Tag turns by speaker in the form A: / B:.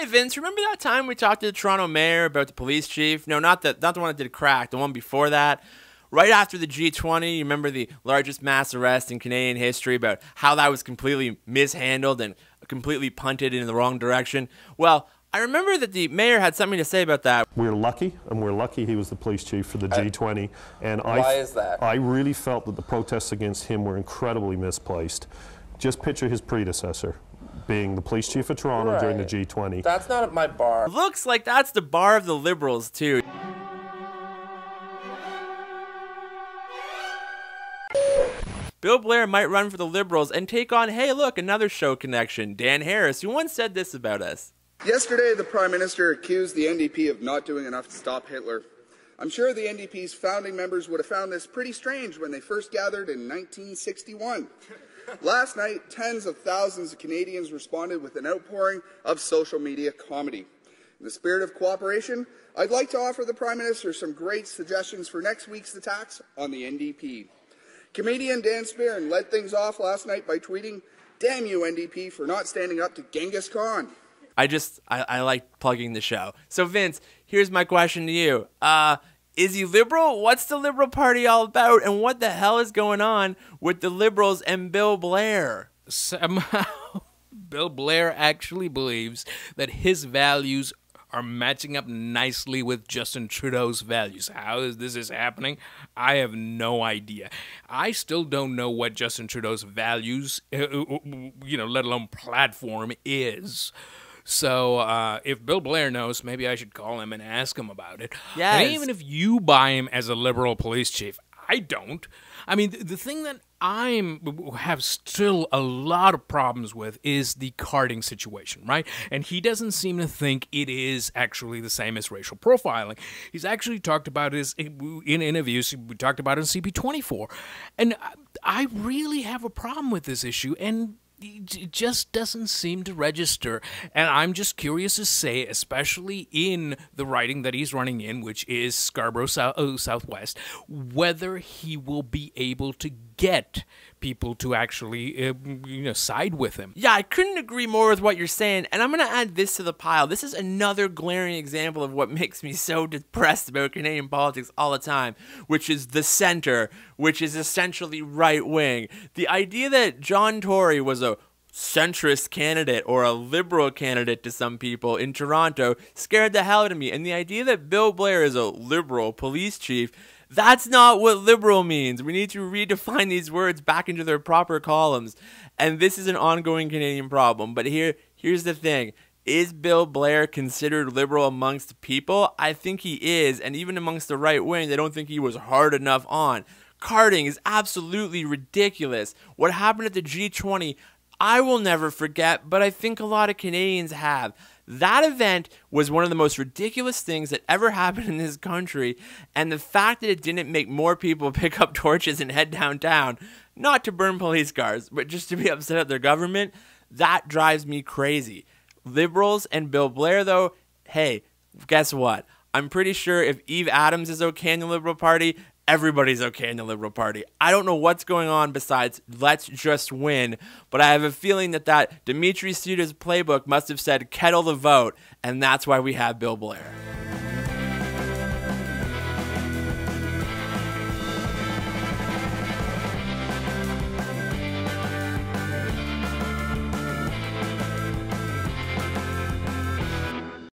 A: Hey Vince, remember that time we talked to the Toronto mayor about the police chief? No, not the one that did crack, the one before that. Right after the G20, you remember the largest mass arrest in Canadian history, about how that was completely mishandled and completely punted in the wrong direction? Well, I remember that the mayor had something to say about that.
B: We're lucky, and we're lucky he was the police chief for the G20. And
C: why is that?
B: I really felt that the protests against him were incredibly misplaced. Just picture his predecessor being the police chief of Toronto during the G20.
C: That's not my bar.
A: Looks like that's the bar of the Liberals, too. Bill Blair might run for the Liberals and take on, hey look, another show connection, Dan Harris, who once said this about us.
D: Yesterday, the Prime Minister accused the NDP of not doing enough to stop Hitler. I'm sure the NDP's founding members would have found this pretty strange when they first gathered in 1961. Last night, tens of thousands of Canadians responded with an outpouring of social media comedy. In the spirit of cooperation, I'd like to offer the Prime Minister some great suggestions for next week's attacks on the NDP. Comedian Dan Speerin led things off last night by tweeting, "Damn you, NDP, for not standing up to Genghis Khan."
A: I like plugging the show. So Vince, here's my question to you. Is he liberal? What's the Liberal Party all about? And what the hell is going on with the Liberals and Bill Blair?
E: Somehow, Bill Blair actually believes that his values are matching up nicely with Justin Trudeau's values. How is this happening? I have no idea. I still don't know what Justin Trudeau's values, let alone platform is. So if Bill Blair knows, maybe I should call him and ask him about it.
A: Yes.
E: And even if you buy him as a Liberal police chief, I don't. I mean, the thing that I have still a lot of problems with is the carding situation, right? And he doesn't seem to think it is actually the same as racial profiling. He's actually talked about it in interviews. We talked about it in CP24. And I really have a problem with this issue, and it just doesn't seem to register. And I'm just curious to say, especially in the riding that he's running in, which is Scarborough Southwest, whether he will be able to get people to actually side with him.
A: Yeah, I couldn't agree more with what you're saying, and I'm going to add this to the pile. This is another glaring example of what makes me so depressed about Canadian politics all the time, which is the center, which is essentially right-wing. The idea that John Tory was a centrist candidate or a liberal candidate to some people in Toronto scared the hell out of me, and the idea that Bill Blair is a liberal police chief, that's not what liberal means. We need to redefine these words back into their proper columns. And this is an ongoing Canadian problem. But here's the thing. Is Bill Blair considered liberal amongst people? I think he is. And even amongst the right wing, they don't think he was hard enough on. Carding is absolutely ridiculous. What happened at the G20, I will never forget, but I think a lot of Canadians have. That event was one of the most ridiculous things that ever happened in this country, and the fact that it didn't make more people pick up torches and head downtown, not to burn police cars, but just to be upset at their government, that drives me crazy. Liberals and Bill Blair, though, hey, guess what? I'm pretty sure if Eve Adams is okay in the Liberal Party, everybody's okay in the Liberal Party. I don't know what's going on besides let's just win, but I have a feeling that Dimitri Suda's playbook must have said kettle the vote, and that's why we have Bill Blair.